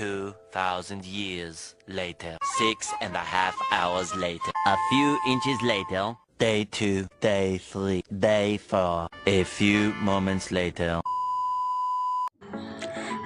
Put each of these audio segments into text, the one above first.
2,000 years later. 6.5 hours later. A few inches later. Day 2, Day 3, Day 4. A few moments later.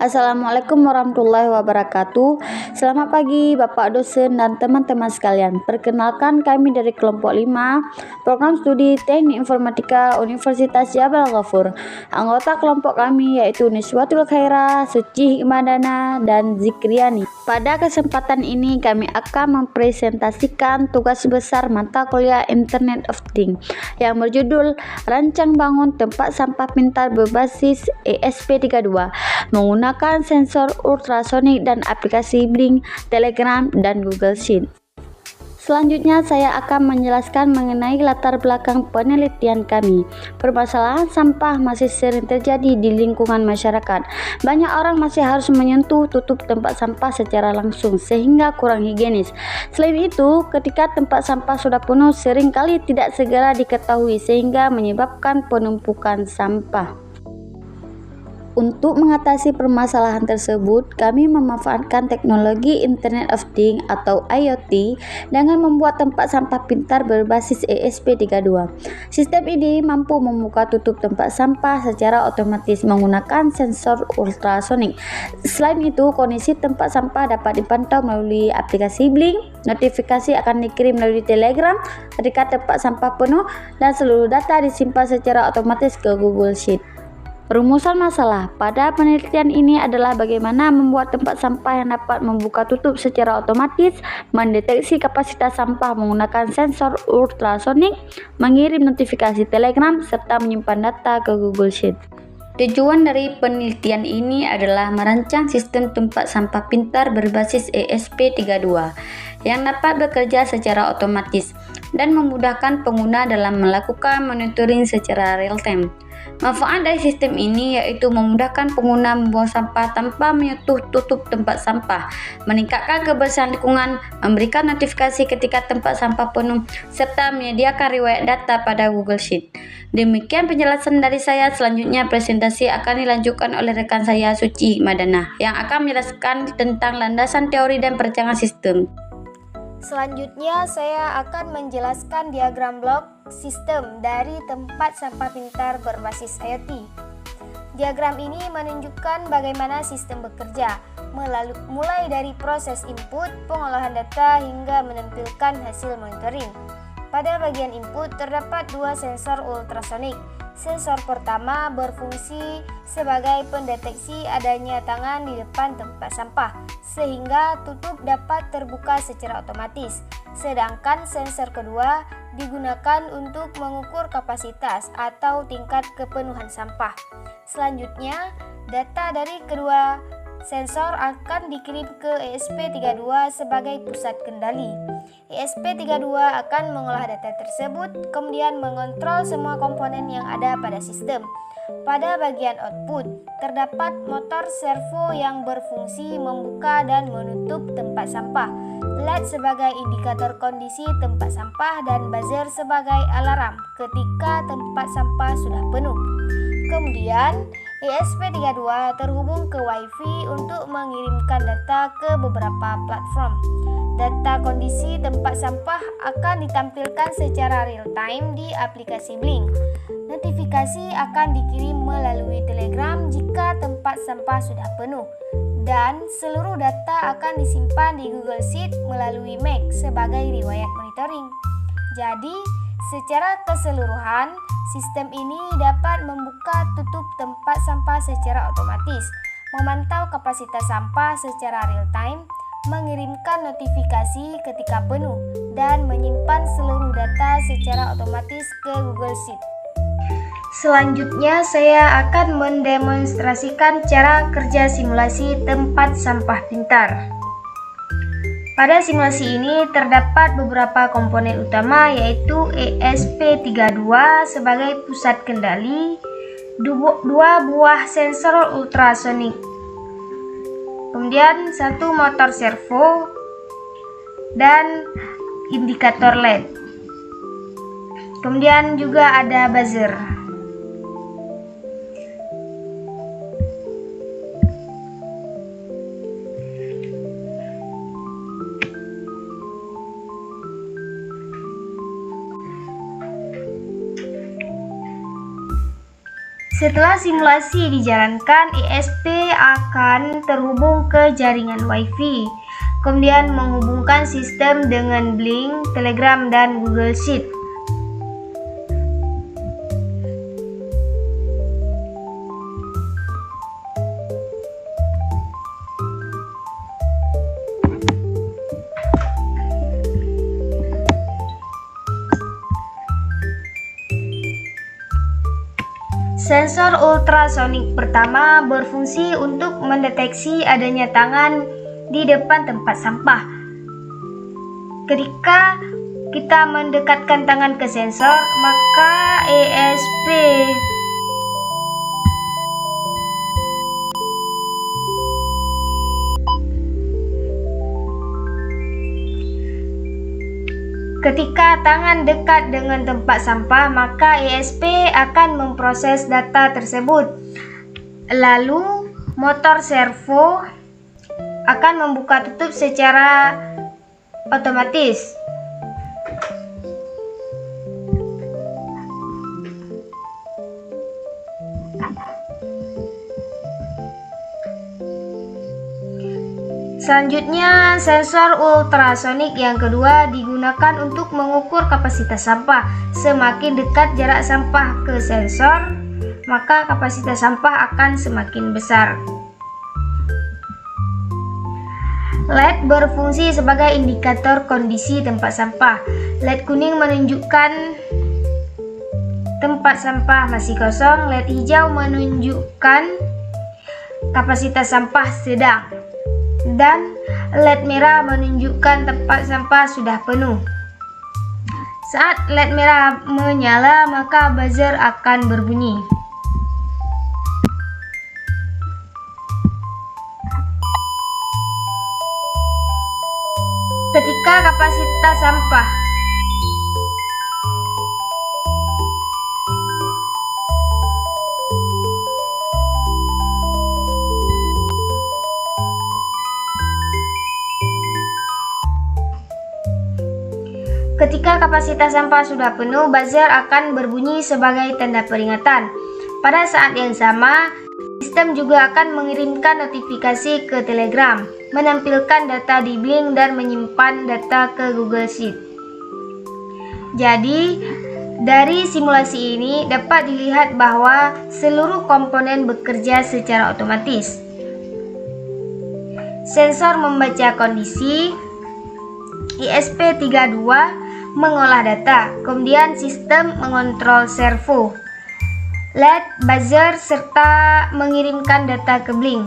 Assalamualaikum warahmatullahi wabarakatuh. Selamat pagi Bapak dosen dan teman-teman sekalian. Perkenalkan, kami dari kelompok 5 Program Studi Teknik Informatika Universitas Jabal Ghafur. Anggota kelompok kami yaitu Niswatul Khaira, Suci Hikmadana, dan Zikriani. Pada kesempatan ini kami akan mempresentasikan tugas besar mata kuliah Internet of Things yang berjudul Rancang Bangun Tempat Sampah Pintar berbasis ESP32 menggunakan sensor ultrasonik dan aplikasi Blink, Telegram, dan Google Sheet. Selanjutnya saya akan menjelaskan mengenai latar belakang penelitian kami. Permasalahan sampah masih sering terjadi di lingkungan masyarakat. Banyak orang masih harus menyentuh tutup tempat sampah secara langsung sehingga kurang higienis. Selain itu, ketika tempat sampah sudah penuh seringkali tidak segera diketahui sehingga menyebabkan penumpukan sampah. Untuk mengatasi permasalahan tersebut, kami memanfaatkan teknologi Internet of Things atau IoT dengan membuat tempat sampah pintar berbasis ESP32. Sistem ini mampu membuka tutup tempat sampah secara otomatis menggunakan sensor ultrasonik. Selain itu, kondisi tempat sampah dapat dipantau melalui aplikasi Blink, notifikasi akan dikirim melalui Telegram ketika tempat sampah penuh, dan seluruh data disimpan secara otomatis ke Google Sheet. Rumusan masalah pada penelitian ini adalah bagaimana membuat tempat sampah yang dapat membuka tutup secara otomatis, mendeteksi kapasitas sampah menggunakan sensor ultrasonik, mengirim notifikasi Telegram, serta menyimpan data ke Google Sheet. Tujuan dari penelitian ini adalah merancang sistem tempat sampah pintar berbasis ESP32 yang dapat bekerja secara otomatis dan memudahkan pengguna dalam melakukan monitoring secara real-time. Manfaat dari sistem ini yaitu memudahkan pengguna membuang sampah tanpa menyentuh tutup tempat sampah, meningkatkan kebersihan lingkungan, memberikan notifikasi ketika tempat sampah penuh, serta menyediakan riwayat data pada Google Sheet. Demikian penjelasan dari saya. Selanjutnya presentasi akan dilanjutkan oleh rekan saya Suci Hikmadana yang akan menjelaskan tentang landasan teori dan perancangan sistem. Selanjutnya saya akan menjelaskan diagram blok sistem dari tempat sampah pintar berbasis IoT. Diagram ini menunjukkan bagaimana sistem bekerja, mulai dari proses input, pengolahan data, hingga menampilkan hasil monitoring. Pada bagian input terdapat dua sensor ultrasonik. Sensor pertama berfungsi sebagai pendeteksi adanya tangan di depan tempat sampah, sehingga tutup dapat terbuka secara otomatis. Sedangkan sensor kedua digunakan untuk mengukur kapasitas atau tingkat kepenuhan sampah. Selanjutnya, data dari kedua sensor akan dikirim ke ESP32 sebagai pusat kendali. ESP32 akan mengolah data tersebut, kemudian mengontrol semua komponen yang ada pada sistem. Pada bagian output, terdapat motor servo yang berfungsi membuka dan menutup tempat sampah, LED sebagai indikator kondisi tempat sampah, dan buzzer sebagai alarm ketika tempat sampah sudah penuh. Kemudian, ESP32 terhubung ke Wi-Fi untuk mengirimkan data ke beberapa platform. Data kondisi tempat sampah akan ditampilkan secara real-time di aplikasi Blink. Notifikasi akan dikirim melalui Telegram jika tempat sampah sudah penuh. Dan seluruh data akan disimpan di Google Sheet melalui Mac sebagai riwayat monitoring. Jadi, secara keseluruhan, sistem ini dapat membuka tutup tempat sampah secara otomatis, memantau kapasitas sampah secara real-time, mengirimkan notifikasi ketika penuh, dan menyimpan seluruh data secara otomatis ke Google Sheet. Selanjutnya saya akan mendemonstrasikan cara kerja simulasi tempat sampah pintar. Pada simulasi ini terdapat beberapa komponen utama yaitu ESP32 sebagai pusat kendali, dua buah sensor ultrasonik, kemudian satu motor servo, dan indikator LED. Kemudian juga ada buzzer. Setelah simulasi dijalankan, ISP akan terhubung ke jaringan Wi-Fi, kemudian menghubungkan sistem dengan Blink, Telegram, dan Google Sheet. Sensor ultrasonik pertama berfungsi untuk mendeteksi adanya tangan di depan tempat sampah. Ketika kita mendekatkan tangan ke sensor, maka ESP Ketika tangan dekat dengan tempat sampah, maka ESP akan memproses data tersebut. Lalu, motor servo akan membuka tutup secara otomatis. Selanjutnya, sensor ultrasonik yang kedua digunakan untuk mengukur kapasitas sampah. Semakin dekat jarak sampah ke sensor, maka kapasitas sampah akan semakin besar. LED berfungsi sebagai indikator kondisi tempat sampah. LED kuning menunjukkan tempat sampah masih kosong, LED hijau menunjukkan kapasitas sampah sedang, dan LED merah menunjukkan tempat sampah sudah penuh. Saat LED merah menyala, maka buzzer akan berbunyi. Ketika kapasitas sampah sudah penuh, buzzer akan berbunyi sebagai tanda peringatan. Pada saat yang sama, sistem juga akan mengirimkan notifikasi ke Telegram, menampilkan data di Blink, dan menyimpan data ke Google Sheet. Jadi, dari simulasi ini dapat dilihat bahwa seluruh komponen bekerja secara otomatis. Sensor membaca kondisi, ISP32 mengolah data, kemudian sistem mengontrol servo, LED, buzzer, serta mengirimkan data ke Blink,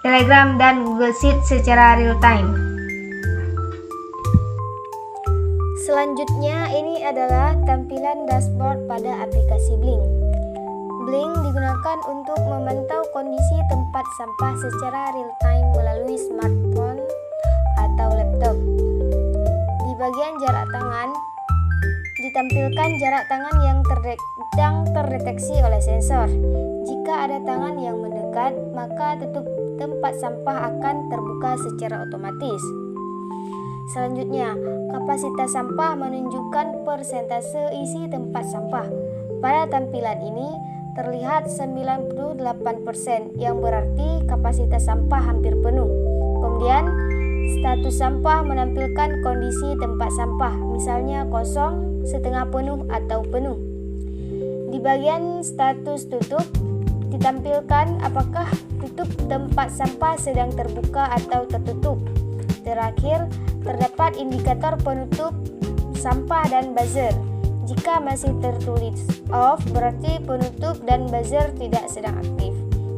Telegram, dan Google Sheet secara real time. Selanjutnya, ini adalah tampilan dashboard pada aplikasi Blink. Blink digunakan untuk memantau kondisi tempat sampah secara real time melalui smartphone atau laptop. Di bagian jarak tangan, ditampilkan jarak tangan yang terdeteksi oleh sensor. Jika ada tangan yang mendekat, maka tutup tempat sampah akan terbuka secara otomatis. Selanjutnya, kapasitas sampah menunjukkan persentase isi tempat sampah. Pada tampilan ini, terlihat 98%, yang berarti kapasitas sampah hampir penuh. Kemudian, status sampah menampilkan kondisi tempat sampah, misalnya kosong, setengah penuh, atau penuh. Di bagian status tutup, ditampilkan apakah tutup tempat sampah sedang terbuka atau tertutup. Terakhir, terdapat indikator penutup sampah dan buzzer. Jika masih tertulis off, berarti penutup dan buzzer tidak sedang aktif.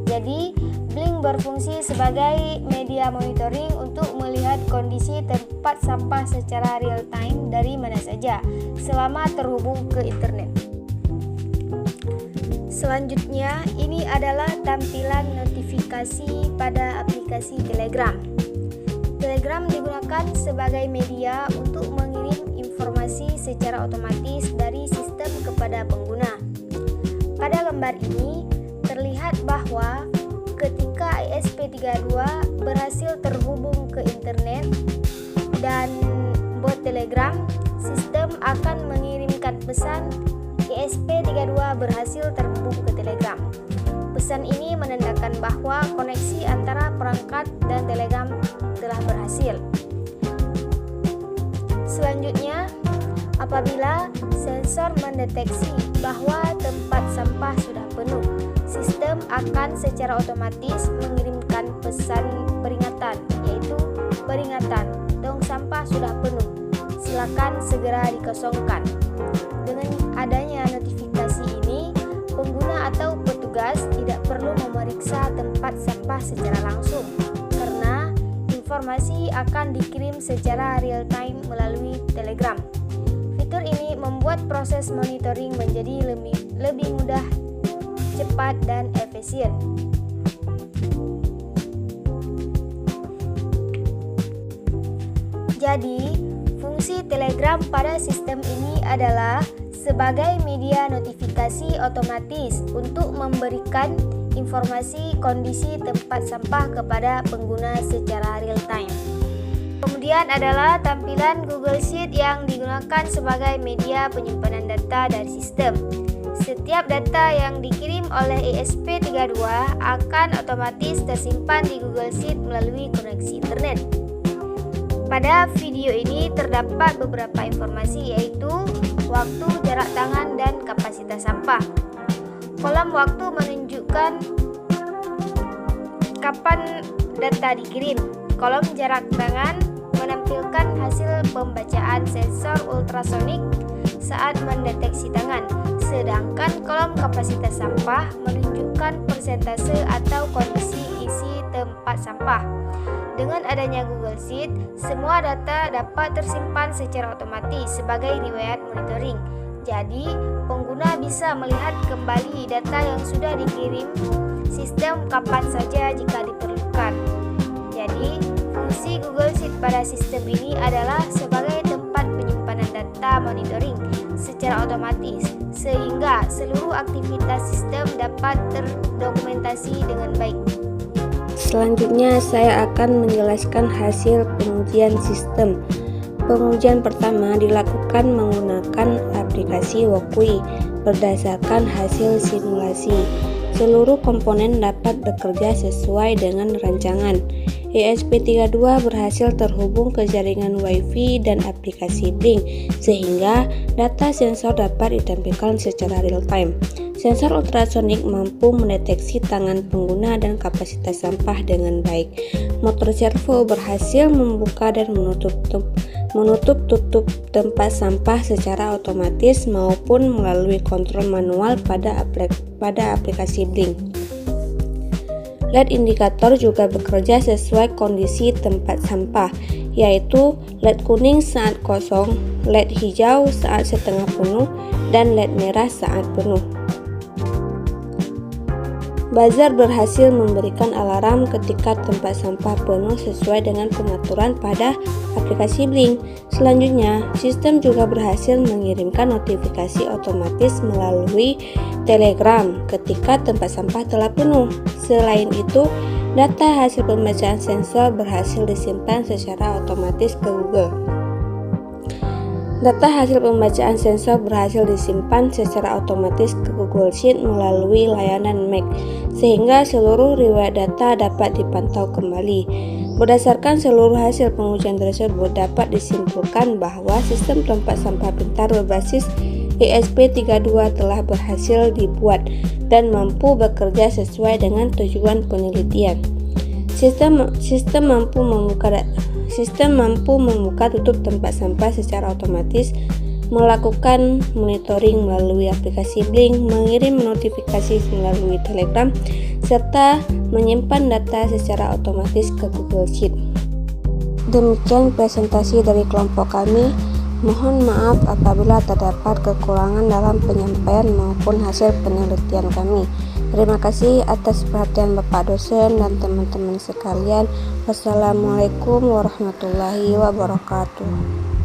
Jadi, Blink berfungsi sebagai media monitoring untuk melihat kondisi tempat sampah secara real time dari mana saja, selama terhubung ke internet. Selanjutnya, ini adalah tampilan notifikasi pada aplikasi Telegram. Telegram digunakan sebagai media untuk mengirim informasi secara otomatis dari sistem kepada pengguna. Pada gambar ini, terlihat bahwa ketika ISP32 berhasil terhubung ke internet dan bot Telegram, sistem akan mengirimkan pesan ESP32 berhasil terhubung ke Telegram. Pesan ini menandakan bahwa koneksi antara perangkat dan Telegram telah berhasil. Selanjutnya, apabila sensor mendeteksi bahwa tempat sampah sudah penuh, sistem akan secara otomatis mengirimkan pesan peringatan, yaitu peringatan, tong sampah sudah penuh, silakan segera dikosongkan. Dengan adanya notifikasi ini, pengguna atau petugas tidak perlu memeriksa tempat sampah secara langsung, karena informasi akan dikirim secara real-time melalui Telegram. Fitur ini membuat proses monitoring menjadi lebih mudah, cepat, dan efisien. Jadi, fungsi Telegram pada sistem ini adalah sebagai media notifikasi otomatis untuk memberikan informasi kondisi tempat sampah kepada pengguna secara real time. Kemudian adalah tampilan Google Sheet yang digunakan sebagai media penyimpanan data dari sistem. Setiap data yang dikirim oleh ESP32 akan otomatis tersimpan di Google Sheet melalui koneksi internet. Pada video ini terdapat beberapa informasi, yaitu waktu, jarak tangan, dan kapasitas sampah. Kolom waktu menunjukkan kapan data dikirim. Kolom jarak tangan menampilkan hasil pembacaan sensor ultrasonik saat mendeteksi tangan. Sedangkan kolom kapasitas sampah menunjukkan persentase atau kondisi isi tempat sampah. Dengan adanya Google Sheet, semua data dapat tersimpan secara otomatis sebagai riwayat monitoring. Jadi, pengguna bisa melihat kembali data yang sudah dikirim sistem kapan saja jika diperlukan. Jadi, fungsi Google Sheet pada sistem ini adalah sebagai tempat penyimpanan data monitoring secara otomatis, sehingga seluruh aktivitas sistem dapat terdokumentasi dengan baik. Selanjutnya saya akan menjelaskan hasil pengujian sistem. Pengujian pertama dilakukan menggunakan aplikasi Wokwi berdasarkan hasil simulasi. Seluruh komponen dapat bekerja sesuai dengan rancangan. ESP32 berhasil terhubung ke jaringan Wi-Fi dan aplikasi Blink, sehingga data sensor dapat ditampilkan secara real time. Sensor ultrasonik mampu mendeteksi tangan pengguna dan kapasitas sampah dengan baik. Motor servo berhasil membuka dan menutup tutup tempat sampah secara otomatis maupun melalui kontrol manual pada aplikasi Blink. LED indikator juga bekerja sesuai kondisi tempat sampah, yaitu LED kuning saat kosong, LED hijau saat setengah penuh, dan LED merah saat penuh. Buzzer berhasil memberikan alarm ketika tempat sampah penuh sesuai dengan pengaturan pada aplikasi Blink. Selanjutnya, sistem juga berhasil mengirimkan notifikasi otomatis melalui Telegram ketika tempat sampah telah penuh. Selain itu, data hasil pembacaan sensor berhasil disimpan secara otomatis ke Google. Data hasil pembacaan sensor berhasil disimpan secara otomatis ke Google Sheet melalui layanan Mac, sehingga seluruh riwayat data dapat dipantau kembali. Berdasarkan seluruh hasil pengujian tersebut, dapat disimpulkan bahwa sistem tempat sampah pintar berbasis ESP32 telah berhasil dibuat dan mampu bekerja sesuai dengan tujuan penelitian. Sistem mampu membuka tutup tempat sampah secara otomatis, melakukan monitoring melalui aplikasi Blink, mengirim notifikasi melalui Telegram, serta menyimpan data secara otomatis ke Google Sheet. Demikian presentasi dari kelompok kami. Mohon maaf apabila terdapat kekurangan dalam penyampaian maupun hasil penelitian kami. Terima kasih atas perhatian Bapak dosen dan teman-teman sekalian. Wassalamualaikum warahmatullahi wabarakatuh.